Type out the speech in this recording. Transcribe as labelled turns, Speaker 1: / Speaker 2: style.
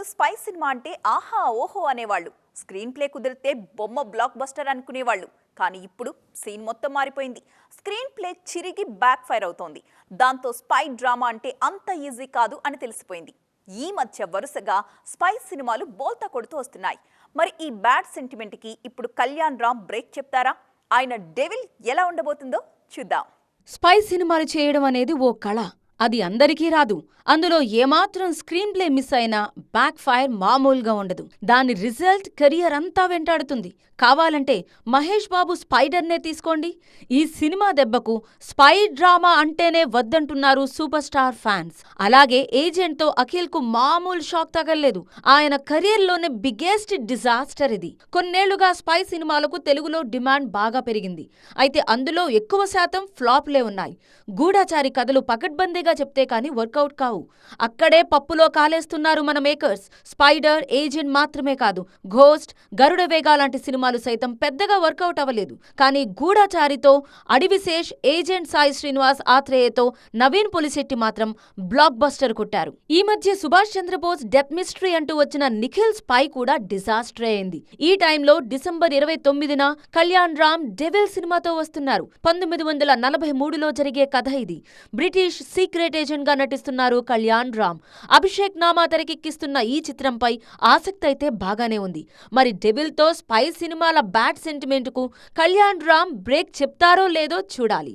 Speaker 1: ఒకప్పుడు spy cinema అంటే ఆహా ఓహో అనేవాళ్ళు. స్క్రీన్ ప్లే కుదిరితే బొమ్మ బ్లాక్ బస్టర్ అనుకునేవాళ్ళు. కానీ ఇప్పుడు సీన్ మొత్తం మారిపోయింది. స్క్రీన్ ప్లే చిరిగి బ్యాక్ ఫైర్ అవుతోంది. దాంతో స్పై డ్రామా అంటే అంత ఈజీ కాదు అని తెలిసిపోయింది. ఈ మధ్య వరుసగా స్పై సినిమాలు బోల్తా కొడుతూ వస్తున్నాయి. మరి ఈ బ్యాడ్ సెంటిమెంట్కి ఇప్పుడు కళ్యాణ్ రామ్ బ్రేక్ చెప్తారా? ఆయన డెవిల్ ఎలా ఉండబోతుందో చూద్దాం.
Speaker 2: స్పై సినిమాలు చేయడం అనేది ఓ కళ. అది అందరికీ రాదు. అందులో ఏమాత్రం స్క్రీన్ ప్లే మిస్ అయినా బ్యాక్ ఫైర్ మామూలుగా ఉండదు. దాని రిజల్ట్ కెరియర్ అంతా వెంటాడుతుంది. కావాలంటే మహేష్ బాబు స్పైడర్నే తీసుకోండి. ఈ సినిమా దెబ్బకు స్పై డ్రామా అంటేనే వద్దంటున్నారు సూపర్ స్టార్ ఫ్యాన్స్. అలాగే ఏజెంట్తో అఖిల్కు మామూలు షాక్ తగల్లేదు. ఆయన కెరియర్లోనే బిగ్గెస్ట్ డిజాస్టర్ ఇది. కొన్నేళ్లుగా స్పై సినిమాలకు తెలుగులో డిమాండ్ బాగా పెరిగింది. అయితే అందులో ఎక్కువ శాతం ఫ్లాప్లే ఉన్నాయి. గూఢాచారి కథలు పకడ్బందీగా చెప్తే కానీ వర్కౌట్ కావు. అక్కడే పప్పులో కాలేస్తున్నారు మన మేకర్స్. స్పైడర్, ఏజెంట్ మాత్రమే కాదు, ఘోస్ట్, గరుడ వేగా లాంటి సినిమాలు సైతం పెద్దగా వర్కౌట్ అవ్వలేదు. కానీ గూఢాచారితో, అడివిశేష్, ఏజెంట్ సాయి శ్రీనివాస్ ఆత్రేయతో నవీన్ పులిశెట్టి మాత్రం బ్లాక్ బస్టర్ కొట్టారు. ఈ మధ్య సుభాష్ చంద్రబోస్ డెత్ మిస్టరీ అంటూ వచ్చిన నిఖిల్ స్పై కూడా డిజాస్టర్ అయింది. ఈ టైంలో డిసెంబర్ 29న కళ్యాణ్ రామ్ డెవిల్ సినిమాతో వస్తున్నారు. 1943లో జరిగే కథ ఇది. బ్రిటిష్ సీక్రెట్ ఏజెంట్ గా నటిస్తున్నారు కళ్యాణ్ రామ్. అభిషేక్ నామా తెరకెక్కిస్తున్న ఈ చిత్రంపై ఆసక్తి అయితే బాగానే ఉంది. మరి డెవిల్ తో స్పై సినిమాల బ్యాడ్ సెంటిమెంట్ కు కళ్యాణ్ రామ్ బ్రేక్ చెప్తారో లేదో చూడాలి.